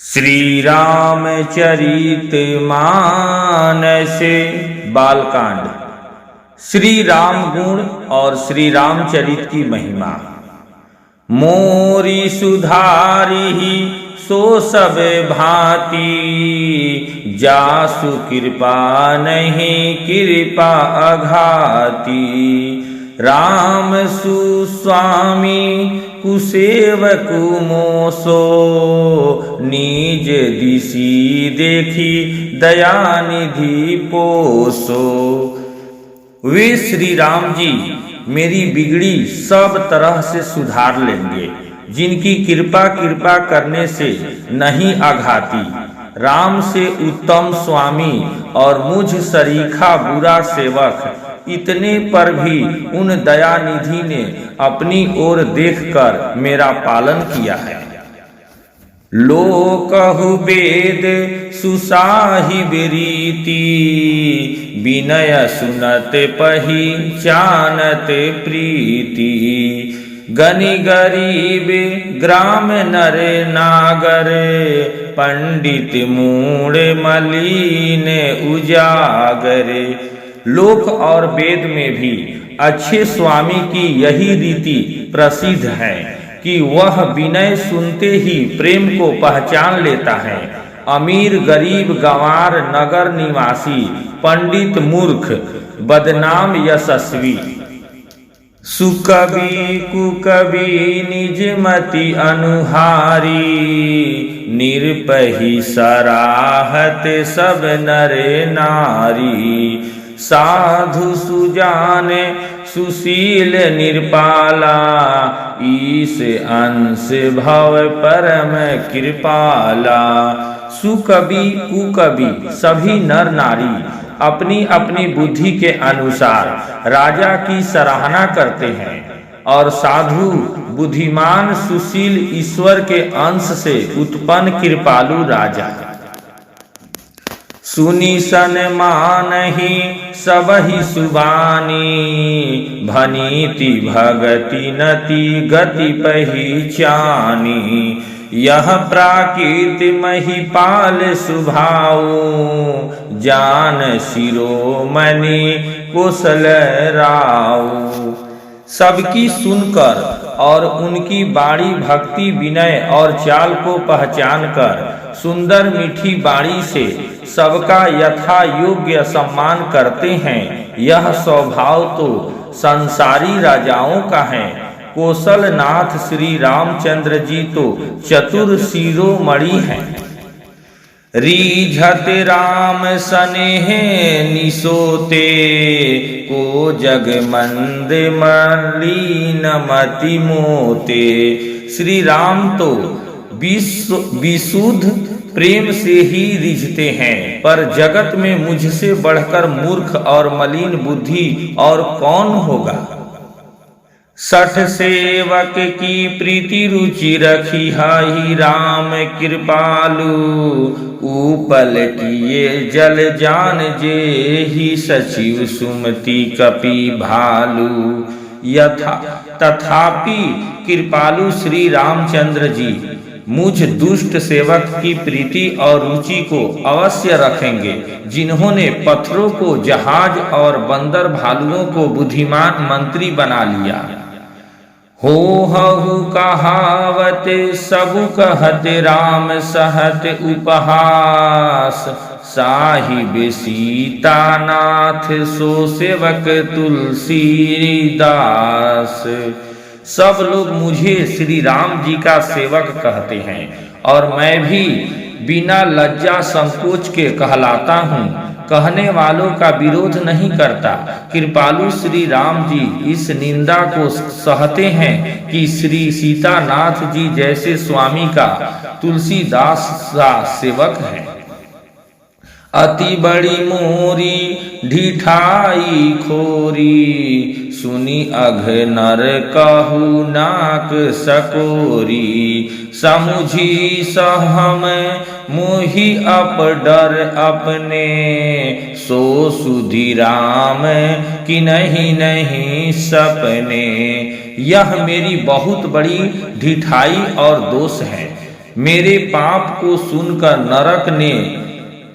श्री रामचरित मानस बालकांड। श्री राम गुण और श्री रामचरित की महिमा। मोरी सुधारी सो सब भांति, जासु कृपा नहीं कृपा अघाती। राम सुस्वामी कुसेवकु मोसो, निज दिशि देखी दयानिधि पोसो। वे श्री राम जी मेरी बिगड़ी सब तरह से सुधार लेंगे, जिनकी कृपा करने से नहीं आघाती। राम से उत्तम स्वामी और मुझ सरीखा बुरा सेवक, इतने पर भी उन दयानिधि ने अपनी ओर देखकर मेरा पालन किया है। लोकहु वेद सुसाहिब रीति, विनय सुनत पहिचानत प्रीति। गनि गरीब ग्राम नर नागर, पंडित मूढ़ मलिन उजागर। लोक और वेद में भी अच्छे स्वामी की यही रीति प्रसिद्ध है कि वह विनय सुनते ही प्रेम को पहचान लेता है। अमीर गरीब गंवार नगर निवासी, पंडित मूर्ख बदनाम यशस्वी। सुकवि कुकवि निज मति अनुहारी, निरपहि सराहत सब नर नारी। साधु सुजाने सुशील निर्पाला, ईश अंश भव परम कृपाला। सुकवि कुकवि सभी नर नारी अपनी अपनी बुद्धि के अनुसार राजा की सराहना करते हैं, और साधु बुद्धिमान सुशील ईश्वर के अंश से उत्पन्न कृपालु राजा। सुनि सन्मानहि सबहि सुबानी, भनीति भगति नति गति पहिचानी। यह प्राकृत महिपाल सुभाऊ, जान शिरोमणि कुशल राऊ। सबकी सुनकर और उनकी बाणी भक्ति विनय और चाल को पहचान कर, सुंदर मीठी बाणी से सबका यथा योग्य सम्मान करते हैं। यह स्वभाव तो संसारी राजाओं का है। कौशल नाथ श्री रामचंद्र जी तो चतुर शिरोमणि हैं। रीझत राम सनेह निसोते, को जग मंद मलिन मति मोते। श्री राम तो विशुद्ध प्रेम से ही रिझते हैं, पर जगत में मुझसे बढ़कर मूर्ख और मलिन बुद्धि और कौन होगा। सठ सेवक की प्रीति रुचि रखी हाई राम कृपालु, ऊपल किए जल जान जे ही सचिव सुमति कपि भालू। तथापि कृपालु श्री रामचंद्र जी मुझ दुष्ट सेवक की प्रीति और रुचि को अवश्य रखेंगे, जिन्होंने पत्थरों को जहाज और बंदर भालुओं को बुद्धिमान मंत्री बना लिया। हो हहु कहावत सबु कहत, राम सहत उपहास। साहिब सीतानाथ सो सेवक तुलसीदास। सब लोग मुझे श्री राम जी का सेवक कहते हैं, और मैं भी बिना लज्जा संकोच के कहलाता हूँ। कहने वालों का विरोध नहीं करता। कृपालु श्री राम जी इस निंदा को सहते हैं कि श्री सीतानाथ जी जैसे स्वामी का तुलसीदास सा सेवक है। अति बड़ी मोरी ढिठाई खोरी, सुनी अघ नर कहु नाक सकोरी। समुझी सहम मोहि अप डर अपने, सो सुधि राम कि नहीं सपने। यह मेरी बहुत बड़ी ढिठाई और दोष है। मेरे पाप को सुनकर नरक ने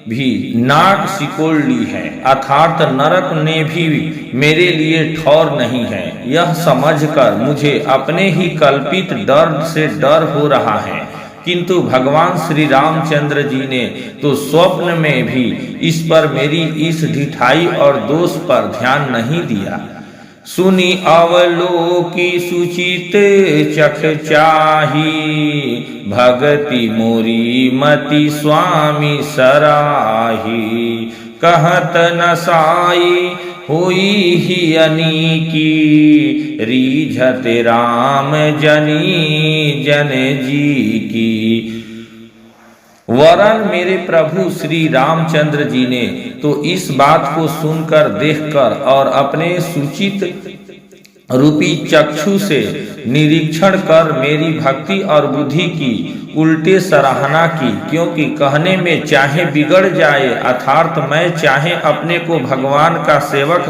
भी नाक सिकोड़ ली है, अर्थात नरक ने भी मेरे लिए ठौर नहीं है। यह समझकर मुझे अपने ही कल्पित डर से डर हो रहा है, किंतु भगवान श्री रामचंद्र जी ने तो स्वप्न में भी इस पर मेरी इस ढिठाई और दोष पर ध्यान नहीं दिया। सुनी अवलोकी सुचित चख चाही, भगति मोरी मति स्वामी सराही। कहत न साई होई ही अनीकी, रीझत राम जनी जन जी की। वरन मेरे प्रभु श्री रामचंद्र जी ने तो इस बात को सुनकर, देखकर और अपने सूचित रूपी चक्षु से निरीक्षण कर मेरी भक्ति और बुद्धि की उल्टे सराहना की, क्योंकि कहने में चाहे बिगड़ जाए, अर्थात मैं चाहे अपने को भगवान का सेवक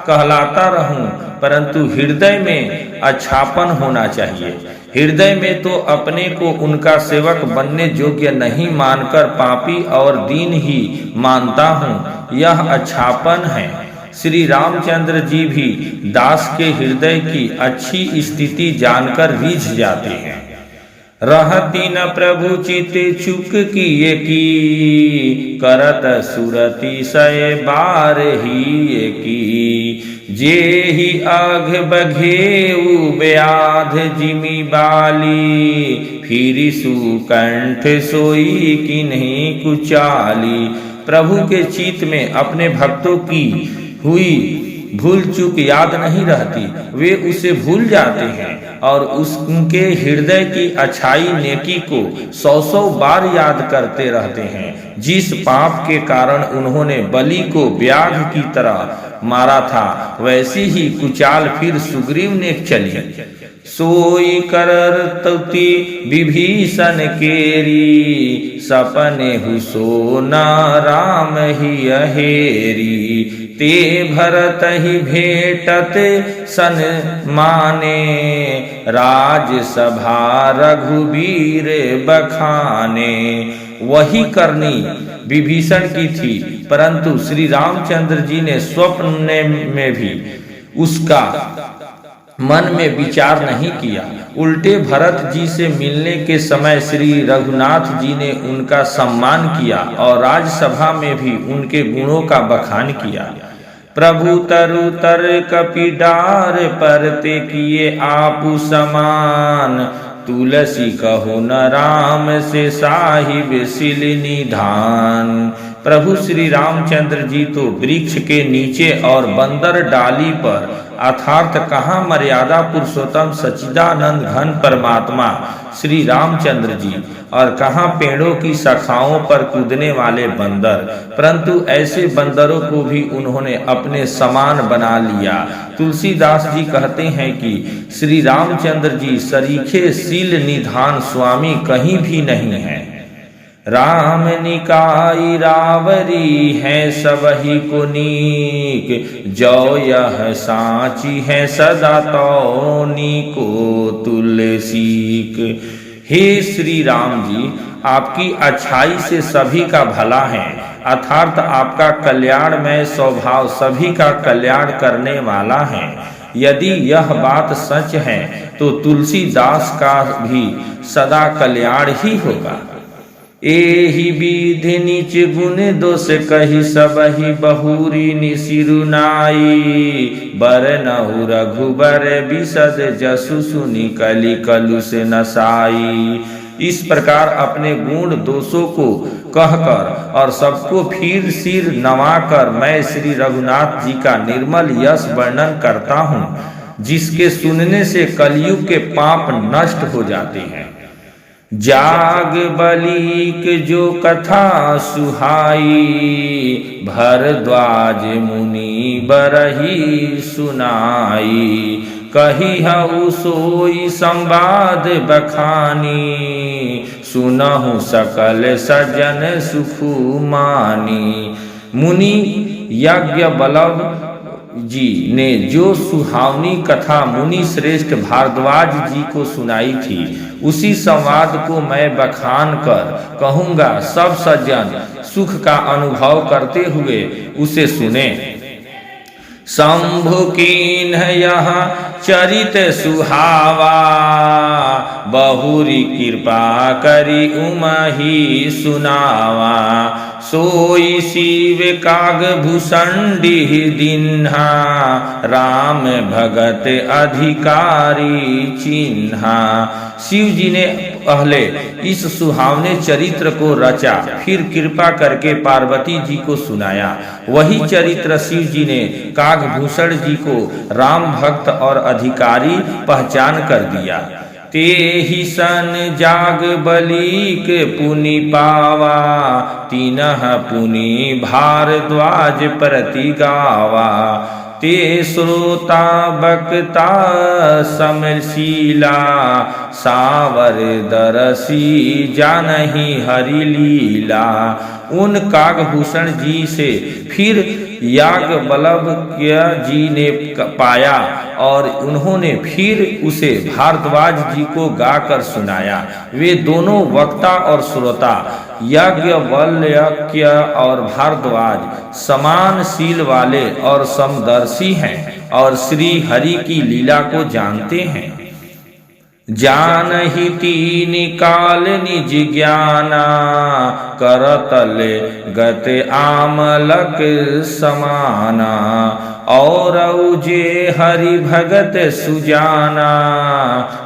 कहलाता रहूं, परंतु हृदय में अच्छापन होना चाहिए। हृदय में तो अपने को उनका सेवक बनने योग्य नहीं मानकर पापी और दीन ही मानता हूँ, यह अच्छापन है। श्री रामचंद्र जी भी दास के हृदय की अच्छी स्थिति जानकर रीझ जाते हैं। रहती न प्रभु चित चुक किए की, करत सुरति सय बार ही की। जे ही आघ बघेऊ व्याध जिमी बाली, फिर सुकंठ सोई किन्हीं कुचाली। प्रभु के चित्त में अपने भक्तों की हुई भूल चूक याद नहीं रहती, वे उसे भूल जाते हैं और उनके हृदय की अच्छाई नेकी को 100 बार याद करते रहते हैं। जिस पाप के कारण उन्होंने बलि को व्याघ की तरह मारा था, वैसी ही कुचाल फिर सुग्रीव ने चली। सोई करतुति विभीषण केरी, सपने हुसो न राम ही अहेरी। ते भरत ही भेटत सन माने, राजसभा रघुबीर बखाने। वही करनी विभीषण की थी, परंतु श्री रामचंद्र जी ने स्वप्न में भी उसका मन में विचार नहीं किया। उल्टे भरत जी से मिलने के समय श्री रघुनाथ जी ने उनका सम्मान किया और राजसभा में भी उनके गुणों का बखान किया। प्रभु तरु तर कपिडार परते किए आपु समान, तुलसी कहो न राम से साहिब सिल निधान। प्रभु श्री रामचंद्र जी तो वृक्ष के नीचे और बंदर डाली पर, अर्थात कहाँ मर्यादा पुरुषोत्तम सच्चिदानंद घन परमात्मा श्री रामचंद्र जी और कहाँ पेड़ों की शाखाओं पर कूदने वाले बंदर, परंतु ऐसे बंदरों को भी उन्होंने अपने समान बना लिया। तुलसीदास जी कहते हैं कि श्री रामचंद्र जी सरीखे शील निधान स्वामी कहीं भी नहीं है। राम निकाई रावरी है सबही को नीक, जो यह साची है सदा तौनी को तुलसीक। हे श्री राम जी, आपकी अच्छाई से सभी का भला है, अर्थात आपका कल्याणमय स्वभाव सभी का कल्याण करने वाला है। यदि यह बात सच है तो तुलसीदास का भी सदा कल्याण ही होगा। एहि विधि नीच गुण दोष कही सबहि बहुरी निसिरुनाई, बरनहु रघुबर बिसद जसु सुनि कलि कलुष नसाई। इस प्रकार अपने गुण दोषों को कहकर और सबको फिर सिर नवाकर मैं श्री रघुनाथ जी का निर्मल यश वर्णन करता हूँ, जिसके सुनने से कलयुग के पाप नष्ट हो जाते हैं। जाग बलिक जो कथा सुहाई, भरद्वाज मुनि बरही सुनाई। कही हऊ सोई संवाद बखानी, सुनहु सकल सज्जन सुखु मानी। मुनि यज्ञ बलव जी ने जो सुहावनी कथा मुनि श्रेष्ठ भारद्वाज जी को सुनाई थी, उसी संवाद को मैं बखान कर कहूँगा। सब सज्जन सुख का अनुभव करते हुए उसे सुने। शंभु कीन्ह यह चरित सुहावा, बहुरी कृपा करी उमहि सुनावा। सोई शिव काग भूषंडी दिन्हा, राम भगत अधिकारी चिन्हा। शिव जी ने पहले इस सुहावने चरित्र को रचा, फिर कृपा करके पार्वती जी को सुनाया। वही चरित्र शिव जी ने कागभूषण जी को राम भक्त और अधिकारी पहचान कर दिया। ते ही सन जाग बलिक पुनि पावा, तीनह पुनि भारद्वाज प्रति गावा। ते श्रोता बक्ता समशीला, सावर दरसी जानहि हरि लीला। उन कागभूषण जी से फिर याज्ञवल्क्य जी ने पाया और उन्होंने फिर उसे भारद्वाज जी को गाकर सुनाया। वे दोनों वक्ता और श्रोता याज्ञवल्क्य और भारद्वाज समान शील वाले और समदर्शी हैं और श्री हरि की लीला को जानते हैं। जानहि तीन काल निज ज्ञाना, करतल गत आमलक समाना। और जे हरि भगत सुजाना,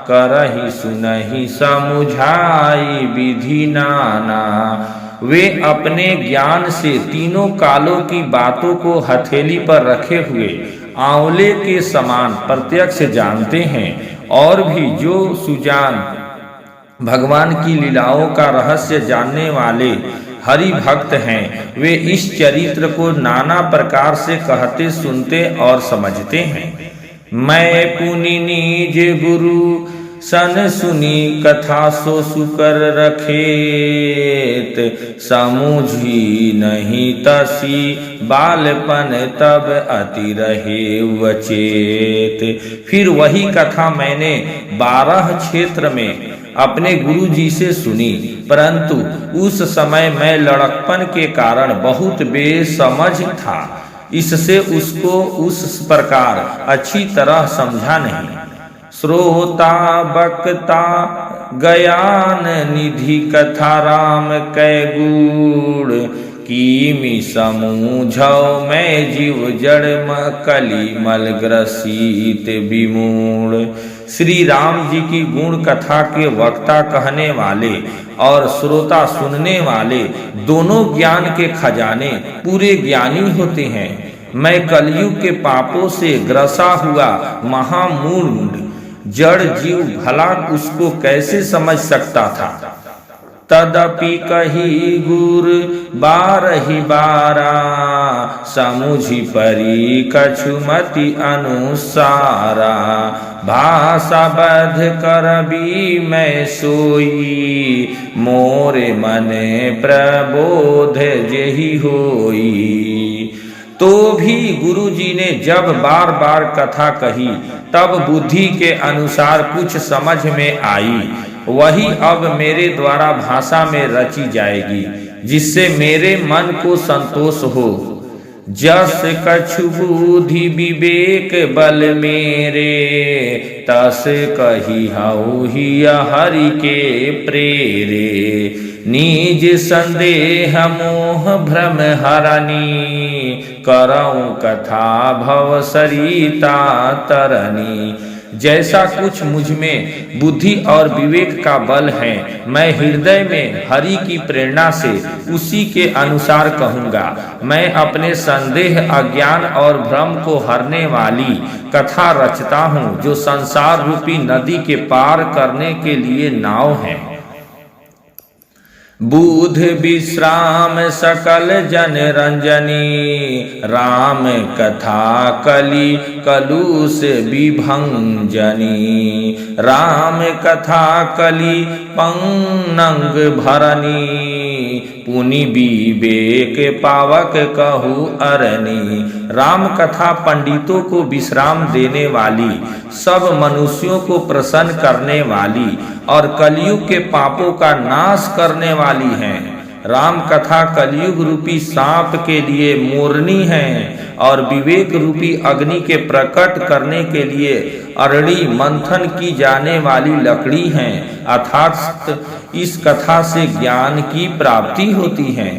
करहि सुनहि समुझाई विधि नाना। वे अपने ज्ञान से तीनों कालों की बातों को हथेली पर रखे हुए आंवले के समान प्रत्यक्ष जानते हैं। और भी जो सुजान भगवान की लीलाओं का रहस्य जानने वाले हरि भक्त हैं, वे इस चरित्र को नाना प्रकार से कहते सुनते और समझते हैं। मैं पुनि निज गुरु सन सुनी कथा सो सुकर रखेत, समुझी नहीं तसी बालपन तब अति रहे वचेत। फिर वही कथा मैंने 12 क्षेत्र में अपने गुरु जी से सुनी, परंतु उस समय मैं लड़कपन के कारण बहुत बेसमझ था, इससे उसको उस प्रकार अच्छी तरह समझा नहीं। श्रोता बक्ता ज्ञान निधि कथा राम कै गुण, कीमि समूझौ मैं जीव जड़ कली मल ग्रसित विमूढ़। श्री राम जी की गुण कथा के वक्ता कहने वाले और श्रोता सुनने वाले दोनों ज्ञान के खजाने पूरे ज्ञानी होते हैं। मैं कलयुग के पापों से ग्रसा हुआ महामूढ़ जड़ जीव भला उसको कैसे समझ सकता था। तदपि कही गुर बारहि बारा, समुझि परी कछुमति अनुसारा। भाषा बध करबी मैं सोई, मोरे मने प्रबोध जेहि होई। तो भी गुरु जी ने जब बार बार कथा कही, तब बुद्धि के अनुसार कुछ समझ में आई, वही अब मेरे द्वारा भाषा में रची जाएगी, जिससे मेरे मन को संतोष हो। जस कछु बुद्धि विवेक बल मेरे, तस कही हऊ ही हरि के प्रेरे। निज संदेह मोह भ्रम हरनी, करऊं कथा भव सरिता तरनी। जैसा कुछ मुझ में बुद्धि और विवेक का बल है, मैं हृदय में हरि की प्रेरणा से उसी के अनुसार कहूँगा। मैं अपने संदेह अज्ञान और भ्रम को हरने वाली कथा रचता हूँ, जो संसार रूपी नदी के पार करने के लिए नाव है। बुध विश्राम सकल जन रंजनी, राम कथा कली कलुष विभंजनी। राम कथा कली पंग भरनी, पुनि विवेक पावक कहू अरनी। राम कथा पंडितों को विश्राम देने वाली, सब मनुष्यों को प्रसन्न करने वाली और कलयुग के पापों का नाश करने वाली है। राम कथा कलयुग रूपी सांप के लिए मोरनी है और विवेक रूपी अग्नि के प्रकट करने के लिए अरड़ी मंथन की जाने वाली लकड़ी है। अर्थात इस कथा से ज्ञान की प्राप्ति होती है।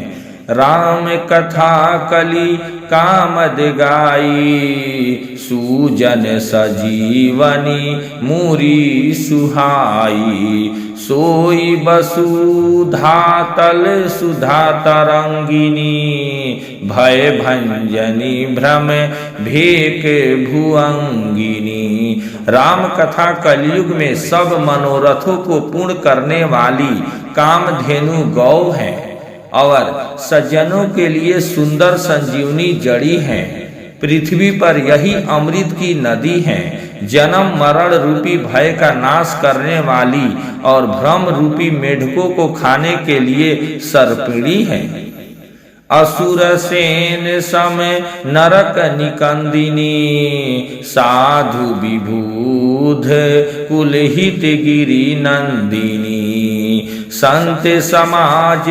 राम कथा कली कामद गाई, सूजन सजीवनी मूरी सुहाई। सोई वसुधा तल सुधा तरंगिनी, भय भंजनी भ्रम भेक भुअंगिनी। राम कथा कलयुग में सब मनोरथों को पूर्ण करने वाली कामधेनु गौ है और सज्जनों के लिए सुंदर संजीवनी जड़ी है। पृथ्वी पर यही अमृत की नदी है। जन्म मरण रूपी भय का नाश करने वाली और भ्रम रूपी मेढकों को खाने के लिए सर्पिणी है। असुर सेन सम नरक निकंदिनी, साधु विभूध कुलहित गिरी नंदिनी। संत समाज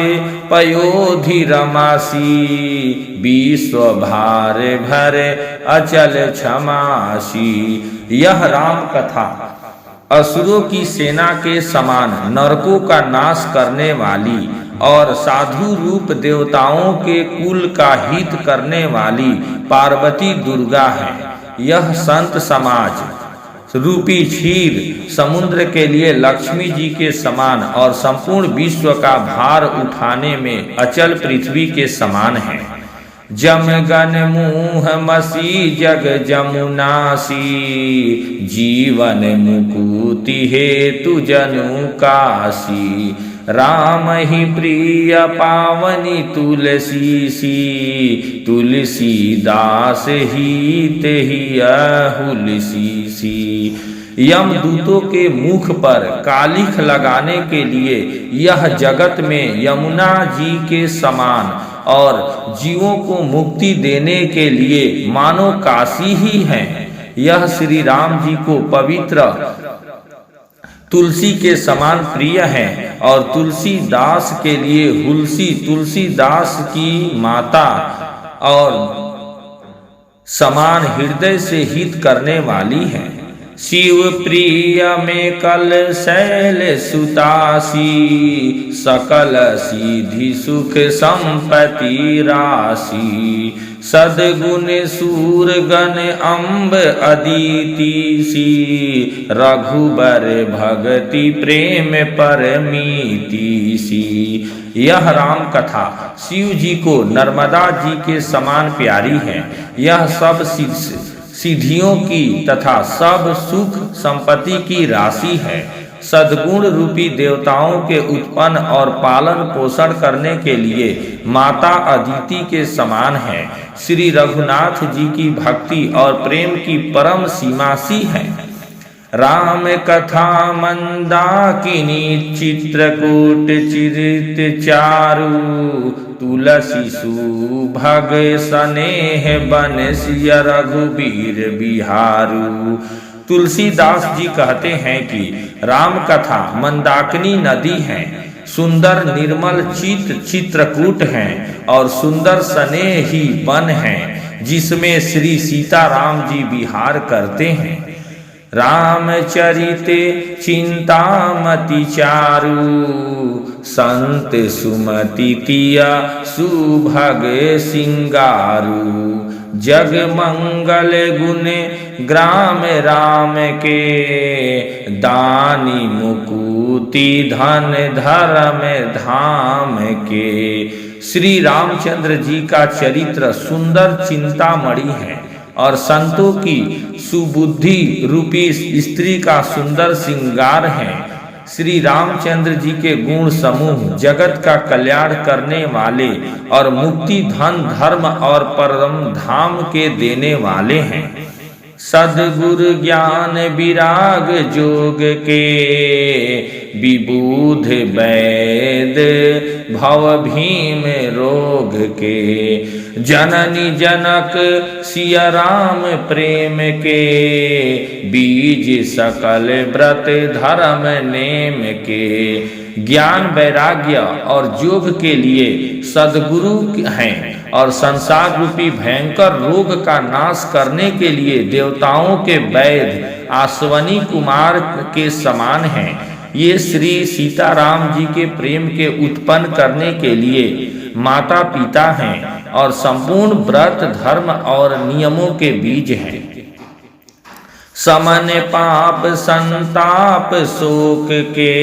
पयोधि रमासी, विश्व भार भर अचल क्षमासी। यह राम कथा असुरों की सेना के समान नरकों का नाश करने वाली और साधु रूप देवताओं के कुल का हित करने वाली पार्वती दुर्गा है। यह संत समाज रूपी क्षीर समुद्र के लिए लक्ष्मी जी के समान और संपूर्ण विश्व का भार उठाने में अचल पृथ्वी के समान है। जम गन मुह मसी जग जमुनासी, जीवन मुकुति हेतु जनु काशी। राम ही प्रिय पावनी तुलसी सी, तुलसी दास ही तेहि अहुलसी सी। यम दूतों के मुख पर कालिख लगाने के लिए यह जगत में यमुना जी के समान और जीवों को मुक्ति देने के लिए मानो काशी ही है। यह श्री राम जी को पवित्र तुलसी के समान प्रिय है और तुलसीदास के लिए हुलसी तुलसीदास की माता और समान हृदय से हित करने वाली है। शिव प्रिय में कल शैल सुतासी, सकल सीधि सुख संपत्ति राशि। सदगुण सूर गण अम्ब अदिति सी, रघुबर भगति प्रेम परमीति सी। यह राम कथा शिव जी को नर्मदा जी के समान प्यारी है। यह सब सिद्धियों की तथा सब सुख संपत्ति की राशि है। सद्गुण रूपी देवताओं के उत्पन्न और पालन पोषण करने के लिए माता अदिति के समान है। श्री रघुनाथ जी की भक्ति और प्रेम की परम सीमा सी है। राम कथा मंदाकिनी चित्रकूट चिरित चारु, तुलसी सुभग स्नेह बन सिय रघुबीर बिहारू। तुलसीदास जी कहते हैं कि राम कथा मंदाकिनी नदी है, सुंदर निर्मल चित्रकूट है और सुंदर स्नेही वन है जिसमें श्री सीताराम जी विहार करते हैं। रामचरिते चिंतामति चारु, संत सुमति तिया सुभग सिंगारू। जग मंगल गुण ग्राम राम के, दानी मुकुति धन धर्म धाम के। श्री रामचंद्र जी का चरित्र सुंदर चिंतामणि है और संतों की सुबुद्धि रूपी स्त्री का सुंदर श्रृंगार है। श्री रामचंद्र जी के गुण समूह जगत का कल्याण करने वाले और मुक्ति धन धर्म और परम धाम के देने वाले हैं। सद्गुरु ज्ञान विराग जोग के, विबुध वैद भव भीम रोग के। जननी जनक सिया राम प्रेम के, बीज सकल व्रत धर्म नेम के। ज्ञान वैराग्य और योग के लिए सद्गुरु हैं और संसार रूपी भयंकर रोग का नाश करने के लिए देवताओं के वैद्य अश्वनी कुमार के समान हैं। ये श्री सीताराम जी के प्रेम के उत्पन्न करने के लिए माता पिता हैं और संपूर्ण व्रत धर्म और नियमों के बीज हैं। समन पाप संताप शोक के,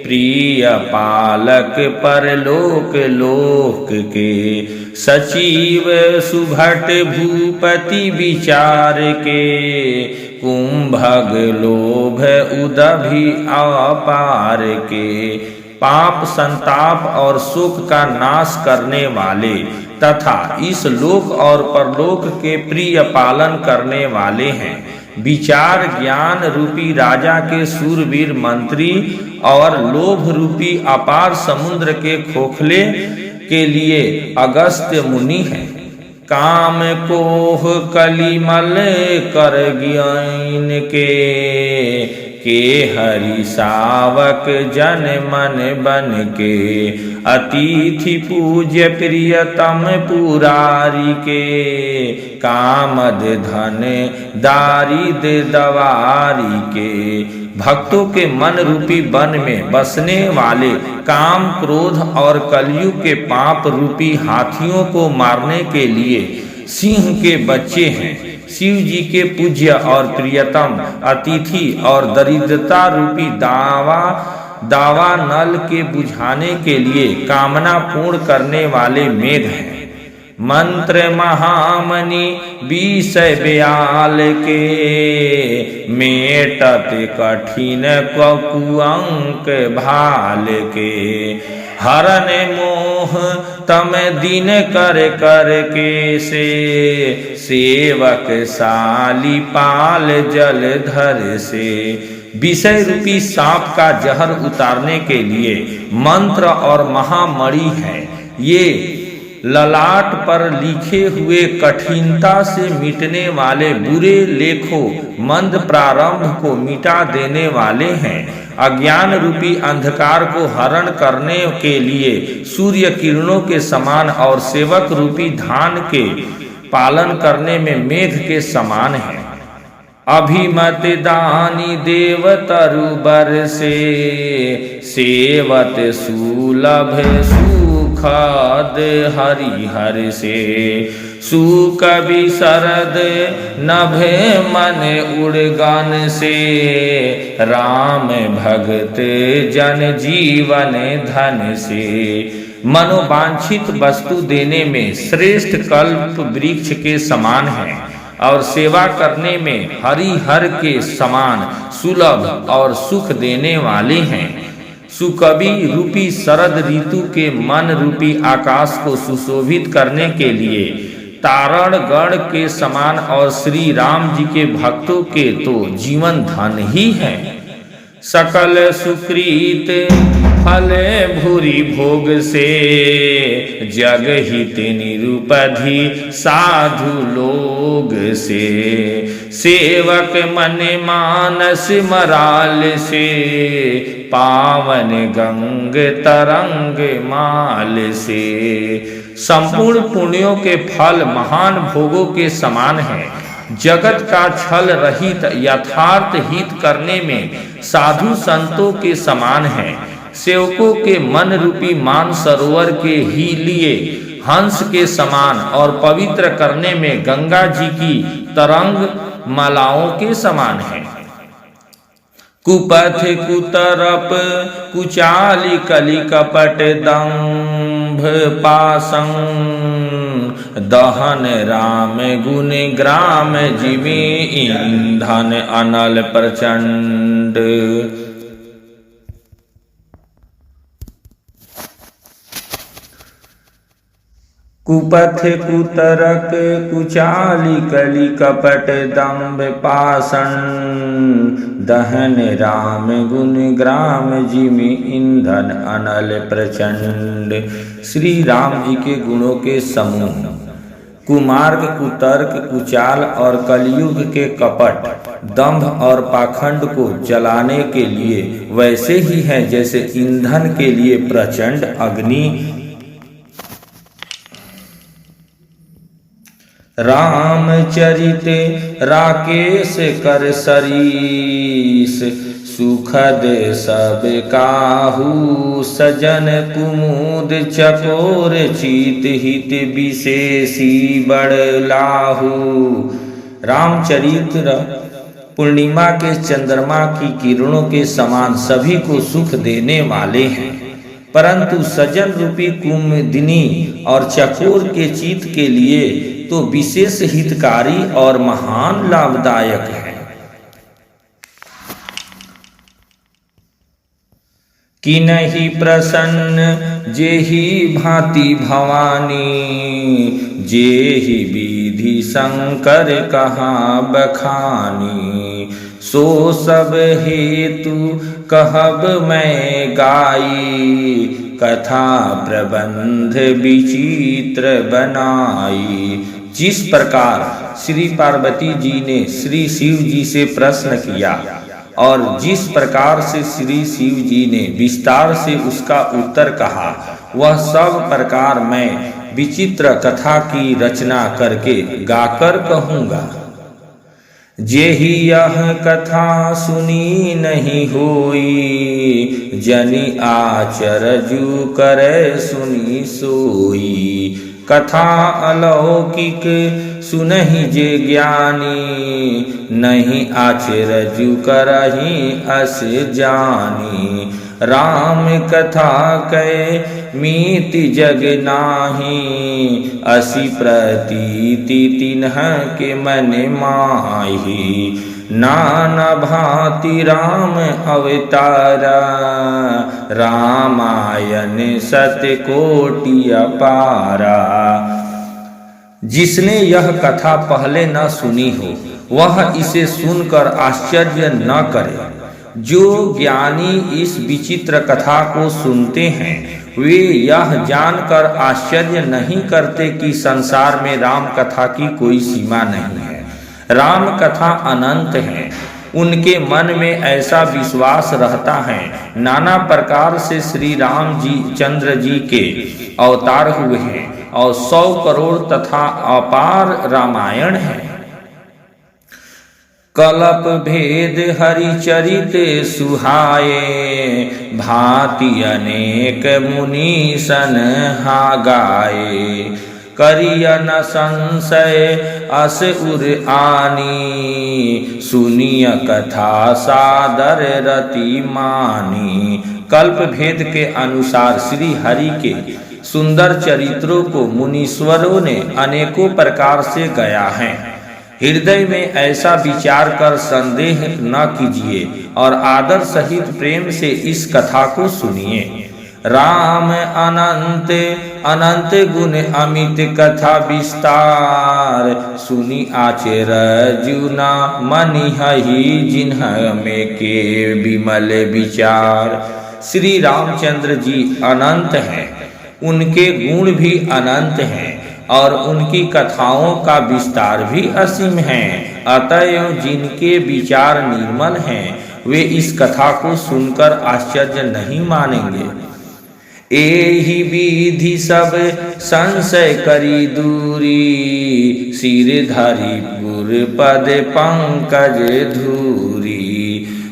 प्रिय पालक परलोक लोक के। सचिव सुभट भूपति विचार के, कुंभग लोभ उदभि अपार के। पाप संताप और शोक का नाश करने वाले तथा इस लोक और परलोक के प्रिय पालन करने वाले हैं। विचार ज्ञान रूपी राजा के शूरवीर मंत्री और लोभ रूपी अपार समुद्र के खोखले के लिए अगस्त्य मुनि हैं। काम कोह कलिमल कर ज्ञान के हरि सावक जन मन बन के। अतिथि पूज्य प्रियतम पुरारी के, कामद धन दारिद दवारी के। भक्तों के मन रूपी वन में बसने वाले काम क्रोध और कलयुग के पाप रूपी हाथियों को मारने के लिए सिंह के बच्चे हैं। शिव जी के पूज्य और प्रियतम अतिथि और दरिद्रता रूपी दावा नल के बुझाने के लिए कामना पूर्ण करने वाले मेघ हैं। मंत्र महामणि विषय ब्याल के, मेटत कठिन कुअंक भाल के। हरन मोह तम दिन कर कर के से, सेवक साली पाल जल धर से। विषय रूपी सांप का जहर उतारने के लिए मंत्र और महामणि है। ये ललाट पर लिखे हुए कठिनता से मिटने वाले बुरे लेखों मंद प्रारंभ को मिटा देने वाले हैं। अज्ञान रूपी अंधकार को हरण करने के लिए सूर्य किरणों के समान और सेवक रूपी धान के पालन करने में मेघ के समान है। अभिमत दानी देव तरुबर से, सेवत सुलभ सुखद हरिहर से। सुकवि शरद नभे मन उड़गन से, राम भगत जन जीवन धन से। मनोवांछित वस्तु देने में श्रेष्ठ कल्प वृक्ष के समान है और सेवा करने में हरिहर के समान सुलभ और सुख देने वाले हैं। सुकवि रूपी शरद ऋतु के मन रूपी आकाश को सुशोभित करने के लिए तारण गण के समान और श्री राम जी के भक्तों के तो जीवन धन ही है। सकल सुकृत फल भूरि भोग से, जग हित निरुपधि साधु लोग से। सेवक मन मानस मराल से, पावन गंग तरंग माल से। संपूर्ण पुण्यों के फल महान भोगों के समान है। जगत का छल रहित यथार्थ हित करने में साधु संतों के समान है। सेवकों के मन रूपी मान सरोवर के ही लिए हंस के समान और पवित्र करने में गंगा जी की तरंग मालाओं के समान है। कुपथ कुतरप कुचाली कली कपट दंभ पासं, दहन राम गुण ग्राम जीवी ईंधन अनल प्रचंड। कुपथ कुतरक कुचाली कली कपट दम्भ पाषण दहन राम गुण ग्राम जिमि ईंधन अनल प्रचंड। श्री राम जी के गुणों के समूह कुमार्ग, कुतर्क, कुचाल और कलयुग के कपट, दंभ और पाखंड को जलाने के लिए वैसे ही हैं जैसे ईंधन के लिए प्रचंड अग्नि। रामचरित राकेश कर सरीस सुखद सब काहू सजन कुमुद चकोर चीत हित विशेषी बड़लाहू। रामचरित्र पूर्णिमा के चंद्रमा की किरणों के समान सभी को सुख देने वाले हैं, परंतु सजन रूपी कुमुदिनी और चकोर के चित्त के लिए तो विशेष हितकारी और महान लाभदायक है। किन्हि प्रसन्न जेहि भांति भवानी जेहि विधि शंकर कहाँ बखानी। सो सब हेतु कहब मैं गाई कथा प्रबंध विचित्र बनाई। जिस प्रकार श्री पार्वती जी ने श्री शिव जी से प्रश्न किया और जिस प्रकार से श्री शिव जी ने विस्तार से उसका उत्तर कहा, वह सब प्रकार मैं विचित्र कथा की रचना करके गाकर कहूँगा। जेहि यह कथा सुनी नहीं होई जनि आचरजु करे सुनी सोई। कथा अलौकिक सुनहि जे ज्ञानी नहीं आचरजु करहि अस जानी। राम कथा कै मीति जग नाही असी प्रतीति तिन्ह के मन माही। नाना भांति राम अवतारा रामायण सत्य कोटि अपारा। जिसने यह कथा पहले न सुनी हो वह इसे सुनकर आश्चर्य न करे। जो ज्ञानी इस विचित्र कथा को सुनते हैं वे यह जानकर आश्चर्य नहीं करते कि संसार में राम कथा की कोई सीमा नहीं है। राम कथा अनंत है। उनके मन में ऐसा विश्वास रहता है नाना प्रकार से श्री राम जी चंद्र जी के अवतार हुए हैं और 100 करोड़ तथा अपार रामायण है। कलप भेद हरिचरित सुहाए भांति अनेक मुनि सन हा गाए। करिय न संशय अस उर आनी सुनिय कथा सादर रति मानी। कल्प भेद के अनुसार श्री हरि के सुंदर चरित्रों को मुनीश्वरों ने अनेकों प्रकार से गाया है। हृदय में ऐसा विचार कर संदेह न कीजिए और आदर सहित प्रेम से इस कथा को सुनिए। राम अनंत अनंत गुण अमित कथा विस्तार सुनी आचरजु न मनिहि जिन्ह में के विमल विचार। श्री रामचंद्र जी अनंत हैं, उनके गुण भी अनंत हैं और उनकी कथाओं का विस्तार भी असीम है। अतएव जिनके विचार निर्मल हैं वे इस कथा को सुनकर आश्चर्य नहीं मानेंगे। एहि विधि सब संशय करी दूरी सिर धरि गुर पद पंकज धूरी।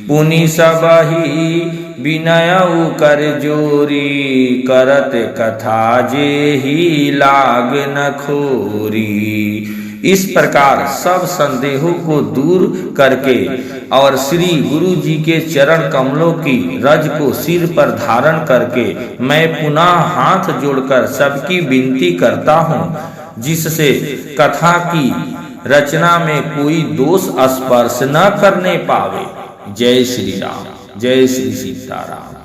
पुनि सबहि विनयउ कर जोरी करत कथा जेहि लाग न खोरी। इस प्रकार सब संदेहों को दूर करके और श्री गुरु जी के चरण कमलों की रज को सिर पर धारण करके मैं पुनः हाथ जोड़कर सबकी विनती करता हूँ जिससे कथा की रचना में कोई दोष स्पर्श न करने पावे। जय श्री राम, जय श्री सीताराम।